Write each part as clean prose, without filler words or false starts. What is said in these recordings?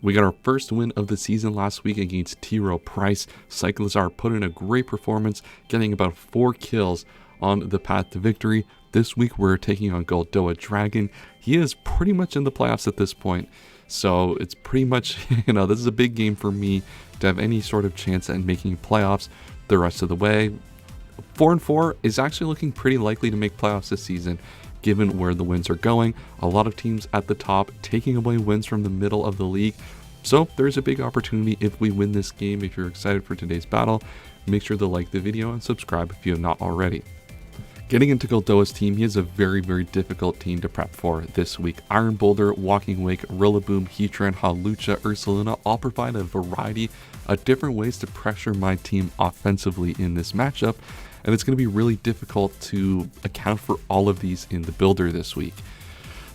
We got our first win of the season last week against T-Row Price. Cyclizar put in a great performance, getting about 4 kills on the path to victory. This week we're taking on GoldoaDragon. He is pretty much in the playoffs at this point. So it's pretty much, this is a big game for me to have any sort of chance at making playoffs the rest of the way. 4-4 is actually looking pretty likely to make playoffs this season, given where the wins are going. A lot of teams at the top taking away wins from the middle of the league. So there's a big opportunity if we win this game. If you're excited for today's battle, make sure to like the video and subscribe if you have not already. Getting into Goldoa's team, he is a very, very difficult team to prep for this week. Iron Boulder, Walking Wake, Rillaboom, Heatran, Hawlucha, Ursaluna all provide a variety of different ways to pressure my team offensively in this matchup, and it's going to be really difficult to account for all of these in the builder this week.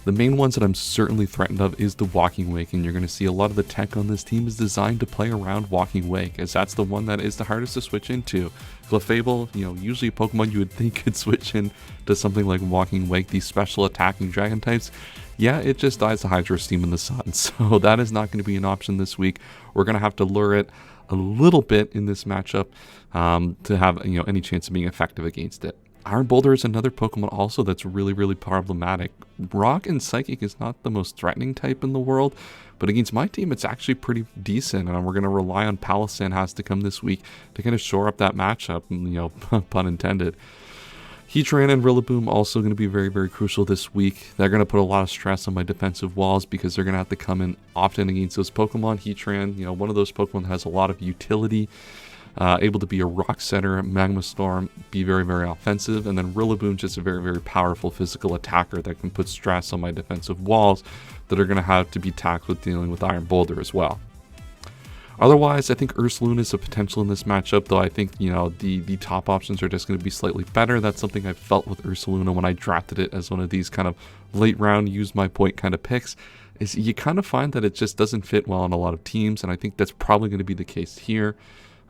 The main ones that I'm certainly threatened of is the Walking Wake, and you're going to see a lot of the tech on this team is designed to play around Walking Wake, as that's the one that is the hardest to switch into. Clefable, usually a Pokemon you would think could switch in to something like Walking Wake, these special attacking dragon types. Yeah, it just dies to Hydro Steam in the sun, so that is not going to be an option this week. We're going to have to lure it a little bit in this matchup to have any chance of being effective against it. Iron Boulder is another Pokemon also that's really, really problematic. Rock and Psychic is not the most threatening type in the world, but against my team it's actually pretty decent, and we're going to rely on Palossand has to come this week to kind of shore up that matchup, pun intended. Heatran and Rillaboom also going to be very, very crucial this week. They're going to put a lot of stress on my defensive walls because they're going to have to come in often against those Pokemon. Heatran, one of those Pokemon that has a lot of utility. Able to be a rock setter, Magma Storm, be very, very offensive, and then Rillaboom just a very, very powerful physical attacker that can put stress on my defensive walls that are going to have to be taxed with dealing with Iron Boulder as well. Otherwise, I think Ursaluna is a potential in this matchup, though I think, the top options are just going to be slightly better. That's something I felt with Ursaluna when I drafted it as one of these kind of late round, use my point kind of picks, is you kind of find that it just doesn't fit well on a lot of teams, and I think that's probably going to be the case here.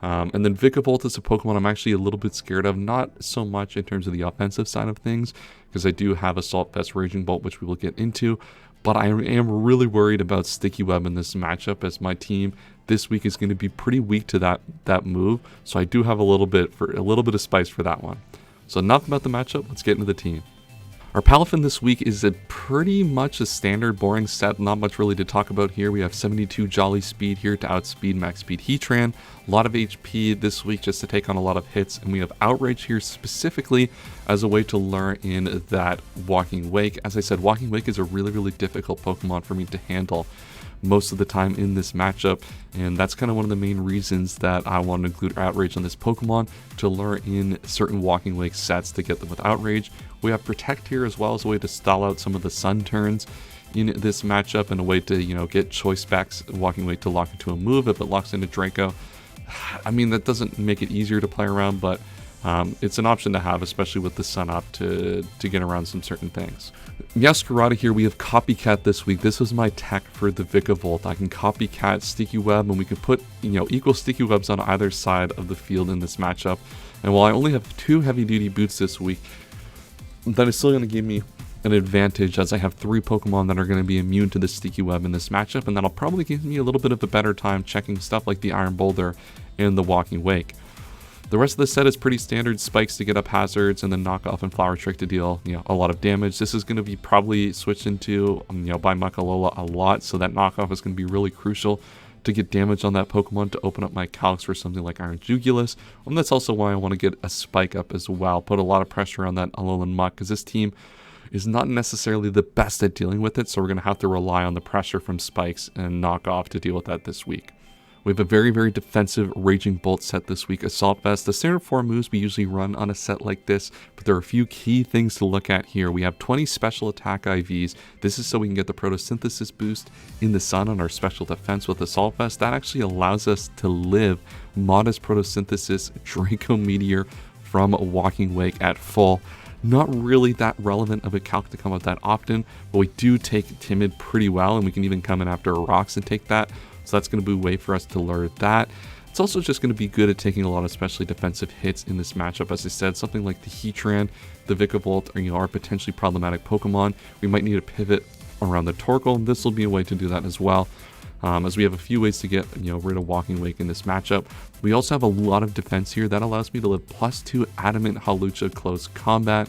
And then Vikavolt is a Pokemon I'm actually a little bit scared of, not so much in terms of the offensive side of things, because I do have Assault Vest, Raging Bolt, which we will get into, but I am really worried about Sticky Web in this matchup, as my team this week is going to be pretty weak to that move, so I do have a little bit of spice for that one. So enough about the matchup, let's get into the team. Our Palafin this week is pretty much a standard boring set, not much really to talk about here. We have 72 Jolly Speed here to outspeed Max Speed Heatran, a lot of HP this week just to take on a lot of hits, and we have Outrage here specifically as a way to lure in that Walking Wake. As I said, Walking Wake is a really, really difficult Pokemon for me to handle most of the time in this matchup, and that's kind of one of the main reasons that I want to include Outrage on this Pokemon, to lure in certain Walking Wake sets to get them with Outrage. We have Protect here as well as a way to stall out some of the Sun turns in this matchup, and a way to get Choice Specs Walking Wake to lock into a move if it locks into Draco. I mean, that doesn't make it easier to play around, but it's an option to have, especially with the Sun up to get around some certain things. Meowscarada here, we have Copycat this week. This was my tech for the Vikavolt. I can Copycat Sticky Web, and we can put equal Sticky Webs on either side of the field in this matchup. And while I only have 2 heavy duty boots this week, that is still going to give me an advantage, as I have 3 Pokemon that are going to be immune to the Sticky Web in this matchup, and that'll probably give me a little bit of a better time checking stuff like the Iron Boulder and the Walking Wake. The rest of the set is pretty standard: Spikes to get up hazards, and then Knockoff and Flower Trick to deal a lot of damage. This is going to be probably switched into by Muckalola a lot, so that Knockoff is going to be really crucial to get damage on that Pokemon to open up my calcs for something like Iron Jugulus. And that's also why I want to get a Spike up as well, put a lot of pressure on that Alolan Muck, because this team is not necessarily the best at dealing with it, so we're going to have to rely on the pressure from Spikes and Knockoff to deal with that this week. We have a very, very defensive Raging Bolt set this week. Assault Vest, the standard 4 moves we usually run on a set like this, but there are a few key things to look at here. We have 20 special attack IVs. This is so we can get the photosynthesis boost in the sun on our special defense with Assault Vest. That actually allows us to live modest photosynthesis Draco Meteor from Walking Wake at full. Not really that relevant of a calc to come up that often, but we do take Timid pretty well, and we can even come in after Rocks and take that. So that's going to be a way for us to lure that. It's also just going to be good at taking a lot of especially defensive hits in this matchup. As I said, something like the Heatran, the Vikavolt are potentially problematic Pokemon. We might need to pivot around the Torkoal, and this will be a way to do that as well. as we have a few ways to get rid of Walking Wake in this matchup. We also have a lot of defense here that allows me to live +2 Adamant Hawlucha close combat,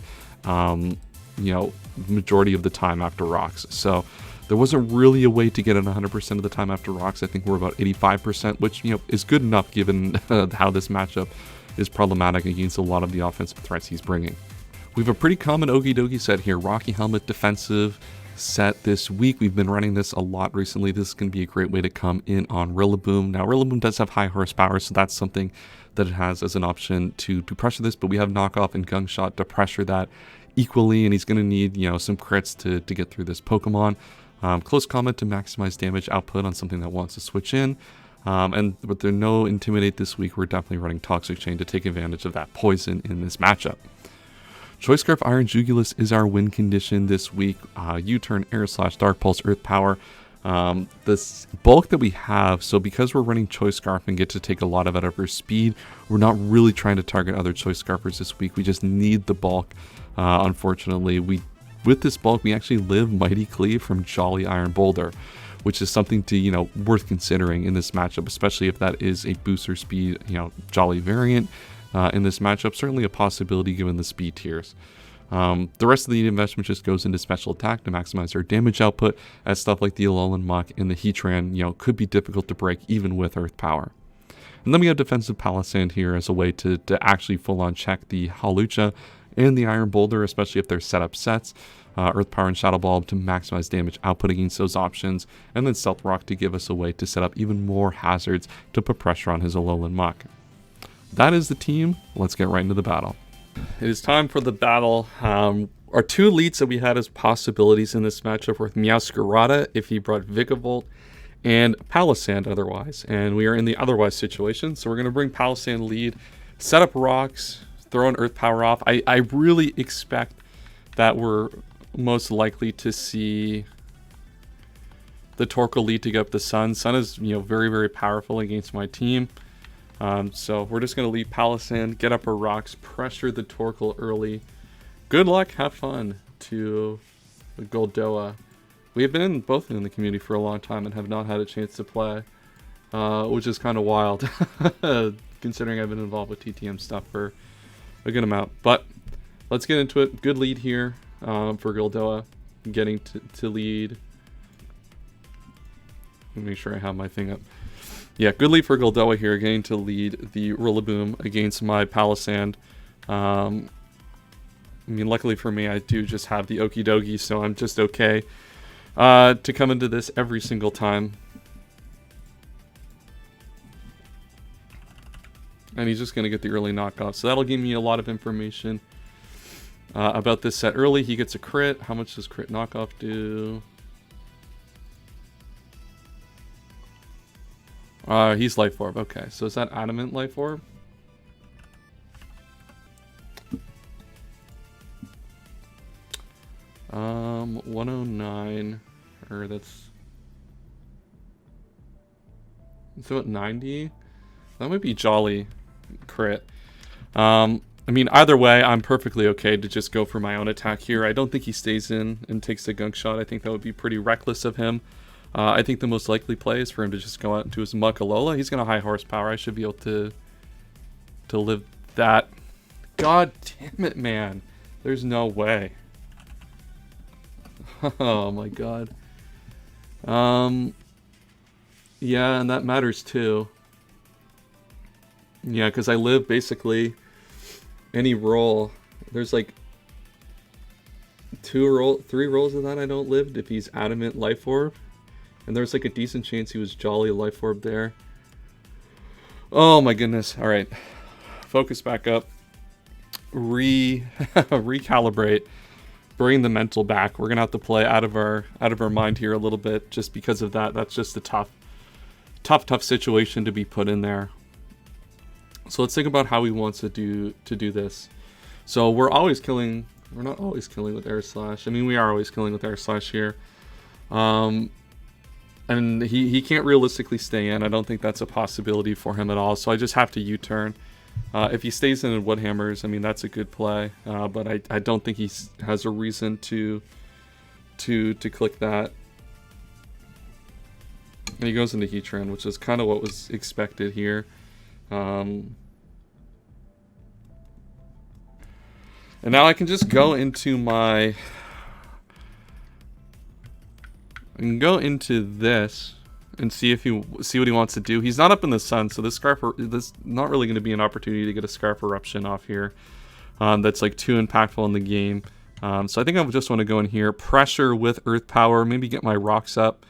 majority of the time after rocks. So there wasn't really a way to get it 100% of the time after rocks. I think we're about 85%, which is good enough given how this matchup is problematic against a lot of the offensive threats he's bringing. We have a pretty common Okidogi set here, Rocky Helmet defensive set this week. We've been running this a lot recently. This is going to be a great way to come in on Rillaboom. Now Rillaboom does have high horsepower, so that's something that it has as an option to pressure this, but we have knockoff and gung shot to pressure that equally, and he's going to need some crits to get through this Pokemon. Close combat to maximize damage output on something that wants to switch in. But there are no Intimidate this week. We're definitely running Toxic Chain to take advantage of that poison in this matchup. Choice Scarf Iron Jugulus is our win condition this week. U-turn, Air Slash, Dark Pulse, Earth Power. This bulk that we have, so because we're running Choice Scarf and get to take a lot of it out of our speed, we're not really trying to target other Choice Scarfers this week. We just need the bulk. Unfortunately, with this bulk, we actually live Mighty Cleave from Jolly Iron Boulder, which is something to, worth considering in this matchup, especially if that is a booster speed, Jolly variant in this matchup. Certainly a possibility given the speed tiers. The rest of the investment just goes into special attack to maximize our damage output, as stuff like the Alolan Muck and the Heatran, could be difficult to break even with Earth Power. And then we have Defensive Palisand here as a way to actually full-on check the Hawlucha and the Iron Boulder, especially if they're set up sets. Earth Power and Shadow Ball to maximize damage output against those options, and then Stealth Rock to give us a way to set up even more hazards to put pressure on his Alolan Muck. That is the team. Let's get right into the battle. It is time for the battle. Our two leads that we had as possibilities in this matchup were Meowscarada if he brought Vikavolt, and Palisand otherwise. And we are in the otherwise situation, so we're going to bring Palisand lead, set up rocks, throw an Earth Power off. I really expect that we're most likely to see the Torkoal lead to get up the Sun. Sun is very, very powerful against my team. So we're just going to lead Palisand, get up our rocks, pressure the Torkoal early. Good luck, have fun to the Goldoa. We have been both in the community for a long time and have not had a chance to play, which is kind of wild, considering I've been involved with TTM stuff for a good amount. But let's get into it. Good lead here for Goldoa, getting to lead. Let me make sure I have my thing up. Yeah, good lead for Goldoa here, getting to lead the Rillaboom against my Palisand. Luckily for me, I do just have the Okidogi, so I'm just okay to come into this every single time. And he's just going to get the early knockoff, so that'll give me a lot of information about this set early. He gets a crit. How much does crit knockoff do? He's Life Orb. Okay, so is that Adamant Life Orb? Um, 109, or that's about 90. That might be Jolly crit. Either way, I'm perfectly okay to just go for my own attack here. I don't think he stays in and takes the gunk shot. I think that would be pretty reckless of him. I think the most likely play is for him to just go out into his Muckalola. He's going to high horsepower. I should be able to live that. God damn it, man. There's no way. Oh my god. Yeah, and that matters too. Yeah, because I live basically any roll. There's like 3 rolls of that I don't live if he's Adamant Life Orb. And there's like a decent chance he was Jolly Life Orb there. Oh my goodness. Alright. Focus back up. Recalibrate. Bring the mental back. We're gonna have to play out of our mind here a little bit just because of that. That's just a tough situation to be put in there. So let's think about how he wants to do this. So we're not always killing with Air Slash. We are always killing with Air Slash here. And he can't realistically stay in. I don't think that's a possibility for him at all. So I just have to U-turn. If he stays in and Wood Hammers, that's a good play. But I don't think he has a reason to click that. And he goes into Heatran, which is kind of what was expected here. And now I can just go into my... I can go into this and see what he wants to do. He's not up in the sun, so this not really going to be an opportunity to get a Scarf Eruption off here. That's like too impactful in the game. So I think I just want to go in here, pressure with Earth Power, maybe get my rocks up.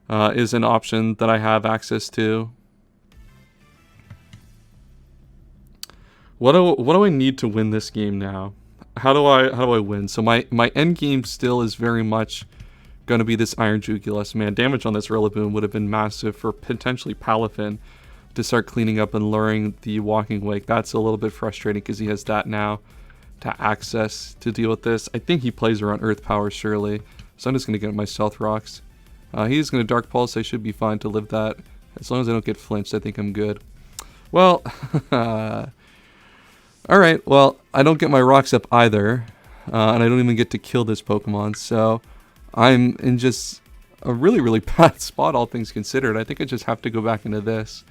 Is an option that I have access to. What do I need to win this game now? How do I win? So my end game still is very much going to be this Iron Jugulus. Man, damage on this Rillaboom would have been massive for potentially Palafin to start cleaning up and luring the Walking Wake. That's a little bit frustrating because he has that now to access to deal with this. I think he plays around Earth Power surely, so I'm just going to get my Stealth Rocks. He's going to Dark Pulse. I should be fine to live that. As long as I don't get flinched, I think I'm good. Well, alright, well, I don't get my rocks up either. And I don't even get to kill this Pokemon. So I'm in just a really, really bad spot, all things considered. I think I just have to go back into this.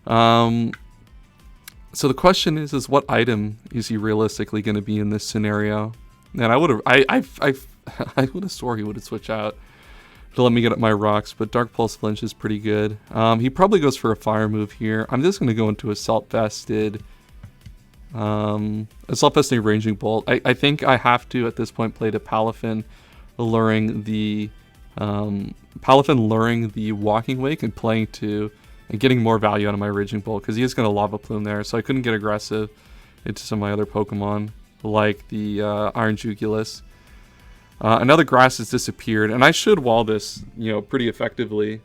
So the question is what item is he realistically going to be in this scenario? And I would have swore he would have switched out to let me get up my rocks, but Dark Pulse Flinch is pretty good. He probably goes for a fire move here. I'm just going to go into Assault Vested. Assault Vested Ranging Bolt. I think I have to, at this point, play to Palafin, luring the Walking Wake and playing to, and getting more value out of my Raging Bolt, because he is going to Lava Plume there, so I couldn't get aggressive into some of my other Pokemon, like the Iron Jugulus. Another grass has disappeared, and I should wall this, pretty effectively.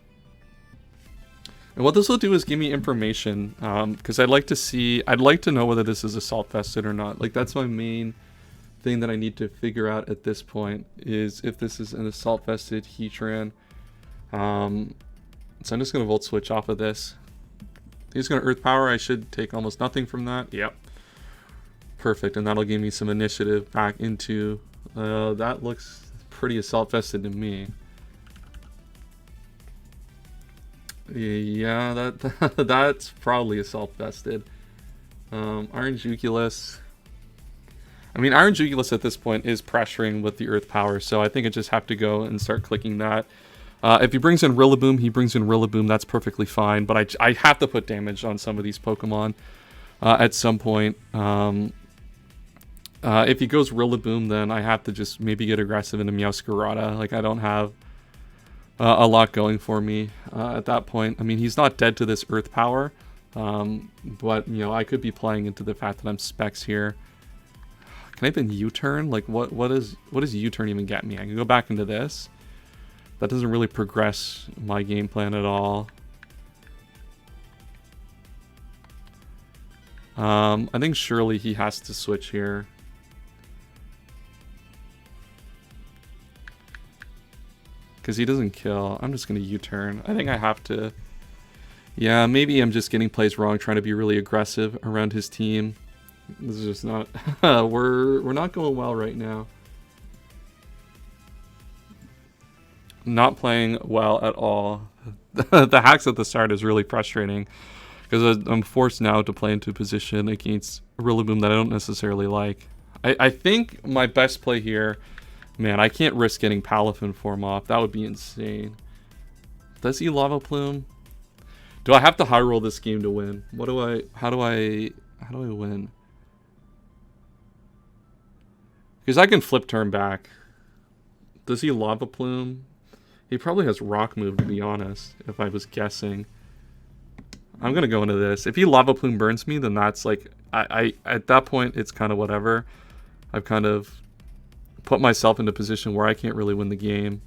And what this will do is give me information, because I'd like to know whether this is Assault Vested or not. Like, that's my main thing that I need to figure out at this point, is if this is an Assault Vested Heatran. So I'm just going to Volt Switch off of this. He's going to Earth Power. I should take almost nothing from that. Yep. Perfect, and that'll give me some initiative back into... that looks pretty Assault Vested to me. Yeah, that's probably Assault Vested. Iron Jugulus. I mean, Iron Jugulus at this point is pressuring with the Earth Power, so I think I just have to go and start clicking that. If he brings in Rillaboom, he brings in Rillaboom. That's perfectly fine, but I have to put damage on some of these Pokemon at some point. If he goes Rillaboom, then I have to just maybe get aggressive into Meowscarada. Like, I don't have a lot going for me at that point. I mean, he's not dead to this Earth Power, but, I could be playing into the fact that I'm Specs here. Can I even U-turn? Like, what does U-turn even get me? I can go back into this. That doesn't really progress my game plan at all. I think surely he has to switch here. Because he doesn't kill. I'm just going to U-turn. I think I have to... Yeah, maybe I'm just getting plays wrong, trying to be really aggressive around his team. This is just not... we're not going well right now. Not playing well at all. The hacks at the start is really frustrating, because I'm forced now to play into a position against Rillaboom that I don't necessarily like. I think my best play here... Man, I can't risk getting Palafin form off. That would be insane. Does he Lava Plume? Do I have to high roll this game to win? How do I win? Because I can flip turn back. Does he Lava Plume? He probably has Rock Move, to be honest, if I was guessing. I'm going to go into this. If he Lava Plume burns me, then that's like... I at that point, it's kind of whatever. I've kind of put myself in a position where I can't really win the game.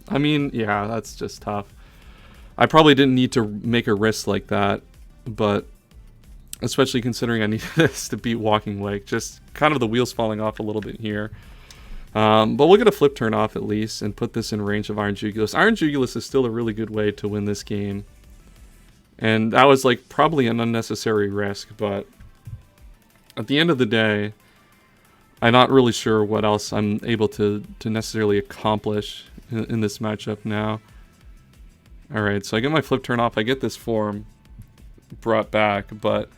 I mean, yeah, that's just tough. I probably didn't need to make a risk like that, but especially considering I needed this to beat Walking Wake. Just kind of the wheels falling off a little bit here. But we'll get a flip turn off at least and put this in range of Iron Jugulus. Iron Jugulus is still a really good way to win this game. And that was like probably an unnecessary risk, but at the end of the day, I'm not really sure what else I'm able to necessarily accomplish in this matchup now. Alright, so I get my flip turn off. I get this form brought back, but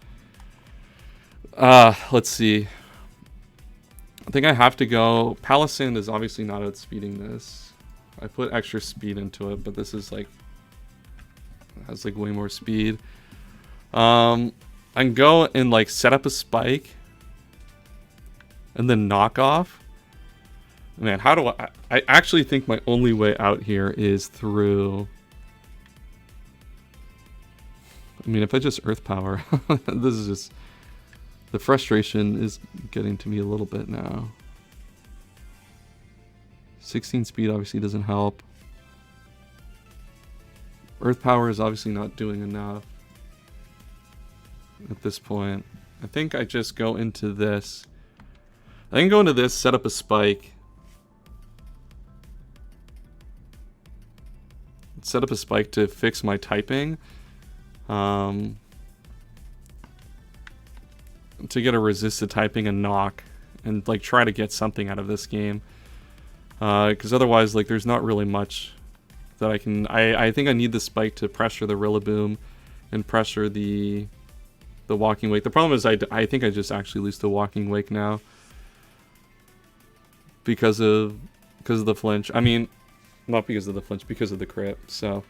let's see. I think I have to go. Palisand is obviously not outspeeding this. I put extra speed into it, but this is like has like way more speed. I can go and like set up a spike and then knock off. Man, how do I actually think my only way out here is through. I mean, if I just earth power, this is just, the frustration is getting to me a little bit now. 16 speed obviously doesn't help. Earth power is obviously not doing enough at this point. I think I just go into this. I can go into this, set up a spike. Set up a spike to fix my typing. To get a resisted typing and knock. And like try to get something out of this game. Because otherwise, like, there's not really much that I can. I think I need the spike to pressure the Rillaboom and pressure the Walking Wake. The problem is I think I just actually lose the Walking Wake now because of the flinch. I mean, not because of the flinch, because of the crit. So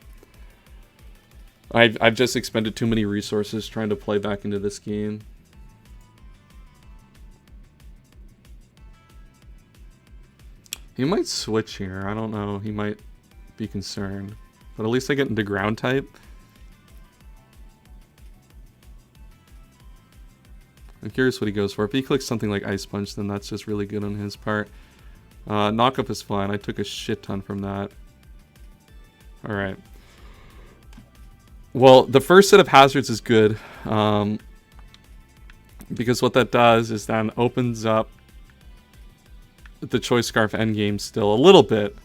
I've just expended too many resources trying to play back into this game. He might switch here. I don't know. He might be concerned. But at least I get into ground type. I'm curious what he goes for. If he clicks something like Ice Punch, then that's just really good on his part. Knock up is fine. I took a shit ton from that. Alright. Well, the first set of hazards is good. Because what that does is then opens up the Choice Scarf endgame still a little bit,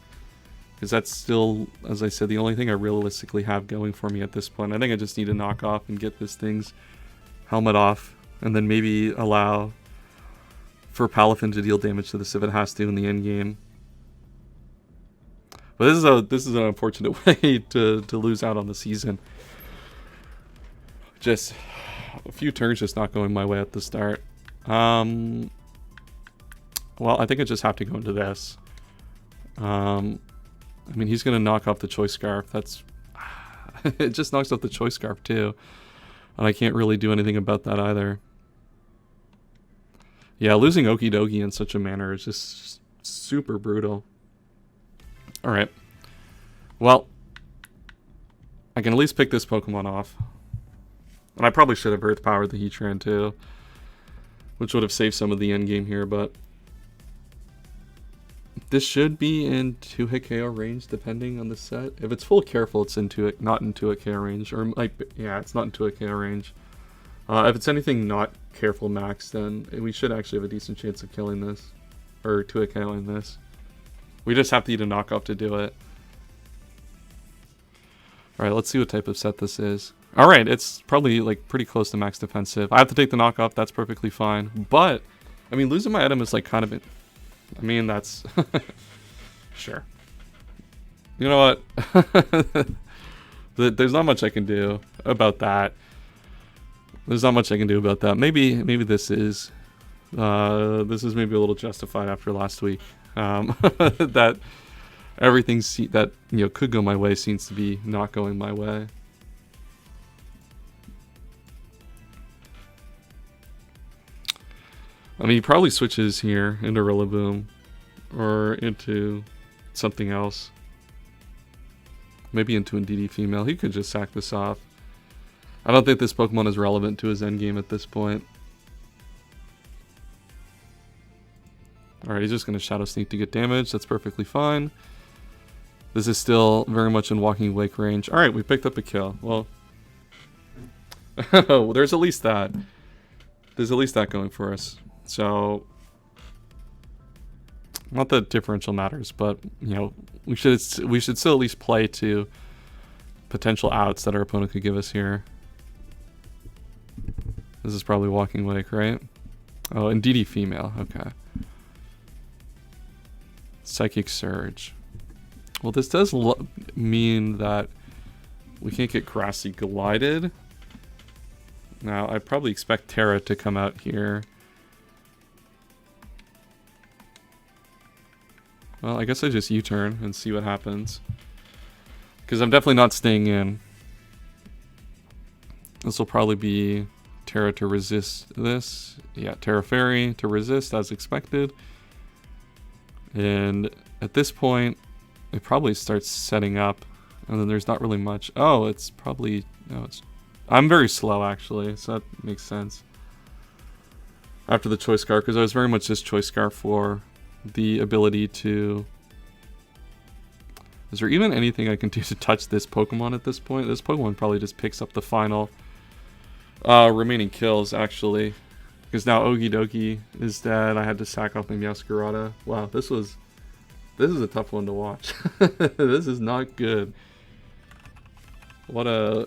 because that's still, as I said, the only thing I realistically have going for me at this point. I think I just need to knock off and get this thing's helmet off, and then maybe allow for Palafin to deal damage to this if it has to in the endgame. But this is an unfortunate way to lose out on the season. Just a few turns just not going my way at the start. Well, I think I just have to go into this. I mean, he's going to knock off the Choice Scarf. That's... it just knocks off the Choice Scarf, too. And I can't really do anything about that, either. Yeah, losing Okidogi in such a manner is just super brutal. Alright. Well, I can at least pick this Pokemon off. And I probably should have Earth Powered the Heatran, too. Which would have saved some of the endgame here, but... this should be in 2-hit KO range, depending on the set. If it's full careful, it's not in 2-hit KO range. Or, like, yeah, it's not in 2-hit KO range. If it's anything not careful max, then we should actually have a decent chance of killing this. Or 2-hit KOing this. We just have to eat a knockoff to do it. Alright, let's see what type of set this is. Alright, it's probably, like, pretty close to max defensive. I have to take the knockoff, that's perfectly fine. But, I mean, losing my item is, like, kind of... I mean, that's... sure. You know what? There's not much I can do about that. There's not much I can do about that. Maybe this is... this is maybe a little justified after last week. That everything that, you know, could go my way seems to be not going my way. I mean, he probably switches here into Rillaboom or into something else. Maybe into a DD female. He could just sack this off. I don't think this Pokemon is relevant to his endgame at this point. Alright, he's just going to Shadow Sneak to get damage. That's perfectly fine. This is still very much in Walking Wake range. Alright, we picked up a kill. Well, there's at least that. There's at least that going for us. So, not that differential matters, but, you know, we should still at least play to potential outs that our opponent could give us here. This is probably Walking Wake, right? Oh, and DD female. Okay. Psychic Surge. Well, this does mean that We can't get Grassy Glided. Now, I probably expect Terra to come out here. Well, I guess I just U-turn and see what happens. Because I'm definitely not staying in. This will probably be Terra to resist this. Yeah, Terra Fairy to resist as expected. And at this point, it probably starts setting up. And then there's not really much. Oh, it's probably... No, it's... I'm very slow, actually, so that makes sense. After the Choice Scar, because I was very much just Choice Scar for the ability to... Is there even anything I can do to touch this Pokemon at this point? This Pokemon probably just picks up the final remaining kills, actually. Because now Okidogi is dead. I had to sack off my Meowscarada. Wow, this is a tough one to watch. This is not good. What a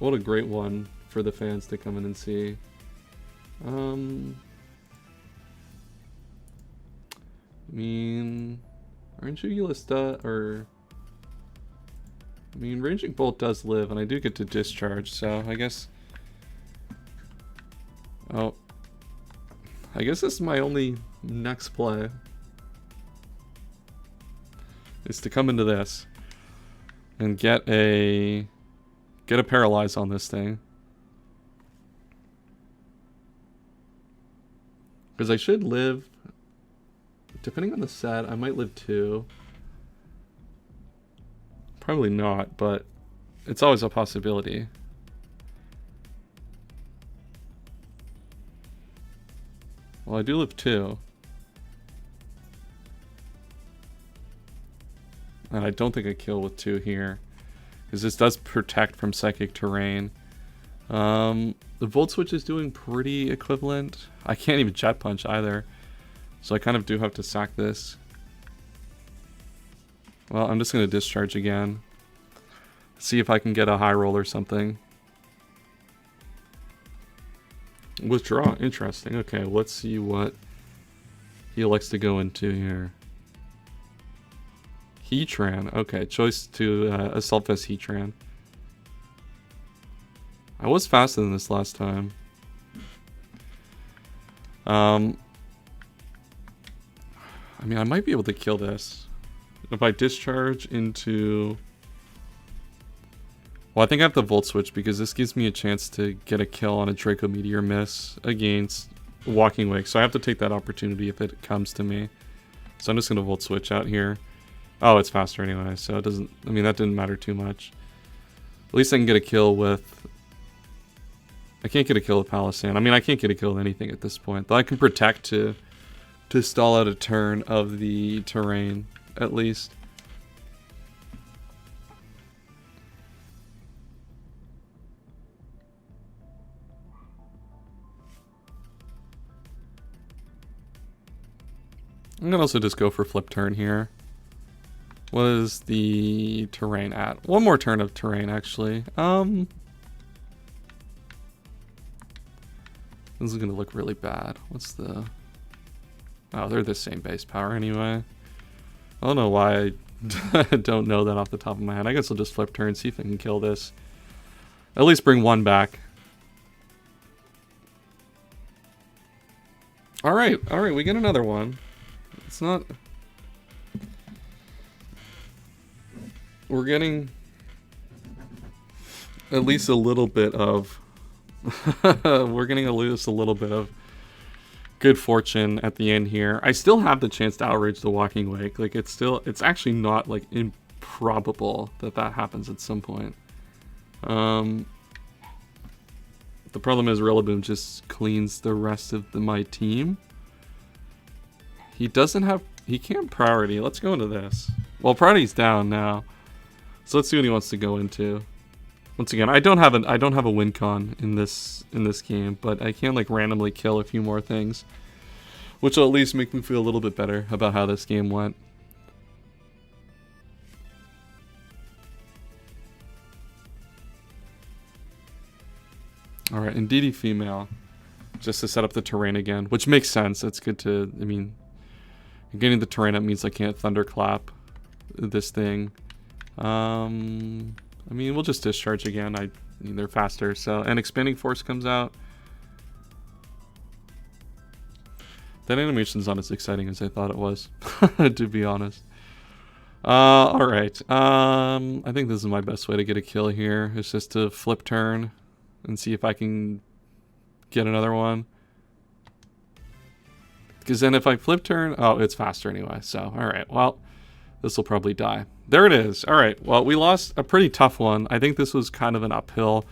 great one for the fans to come in and see. I mean, Raging Bolt does live, and I do get to discharge, so I guess... Oh. I guess this is my only next play. Is to come into this. And get a Paralyze on this thing. Because I should live... Depending on the set, I might live 2. Probably not, but it's always a possibility. Well, I do live 2. And I don't think I kill with 2 here. Because this does protect from Psychic Terrain. The Volt Switch is doing pretty equivalent. I can't even Jet Punch either. So I kind of do have to sack this. Well, I'm just going to discharge again. See if I can get a high roll or something. Withdraw. Interesting. Okay, let's see what he elects to go into here. Heatran. Okay, choice to Assault Vest Heatran. I was faster than this last time. I mean, I might be able to kill this. If I discharge into... Well, I think I have to Volt Switch because this gives me a chance to get a kill on a Draco Meteor miss against Walking Wake. So I have to take that opportunity if it comes to me. So I'm just going to Volt Switch out here. Oh, it's faster anyway, so it doesn't... I mean, that didn't matter too much. At least I can get a kill with... I can't get a kill with Palossand. I mean, I can't get a kill with anything at this point. Though I can protect to stall out a turn of the terrain, at least. I'm gonna also just go for Flip Turn here. What is the terrain at? One more turn of terrain, actually. This is gonna look really bad. What's the... Oh, they're the same base power anyway. I don't know why I don't know that off the top of my head. I guess I'll just Flip Turn, see if I can kill this. At least bring one back. Alright, we get another one. It's not... We're getting at least a little bit of... We're getting at least a little bit of good fortune at the end here. I still have the chance to outrage the Walking Wake. Like, it's actually not, like, improbable that that happens at some point. The problem is Rillaboom just cleans the rest of my team. He doesn't have... He can't priority. Let's go into this. Well, priority's down now. So let's see what he wants to go into. Once again, I don't have a win con in this game, but I can like randomly kill a few more things, which will at least make me feel a little bit better about how this game went. All right, and DD female, just to set up the terrain again, which makes sense. That's good to. I mean, getting the terrain up means I can't thunderclap this thing. I mean, we'll just discharge again. I mean, they're faster. So, and expanding force comes out. That animation's not as exciting as I thought it was, to be honest. All right. I think this is my best way to get a kill here. It's just to flip turn and see if I can get another one. Because then if I flip turn, oh, it's faster anyway. So, all right. Well, this will probably die. There it is. All right. Well, we lost a pretty tough one. I think this was kind of an uphill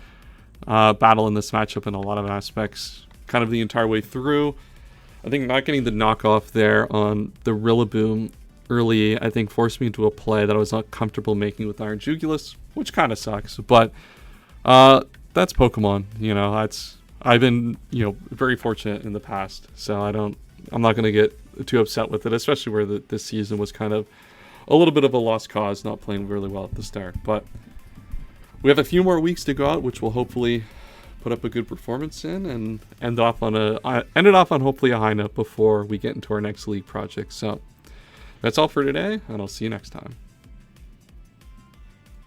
battle in this matchup in a lot of aspects, kind of the entire way through. I think not getting the knockoff there on the Rillaboom early, I think, forced me into a play that I was not comfortable making with Iron Jugulus, which kind of sucks. But that's Pokemon, you know. I've been, you know, very fortunate in the past, so I'm not going to get too upset with it, especially where this season was kind of a little bit of a lost cause, not playing really well at the start. But we have a few more weeks to go out, which will hopefully put up a good performance in and ended off on hopefully a high note before we get into our next league project. So that's all for today, and I'll see you next time.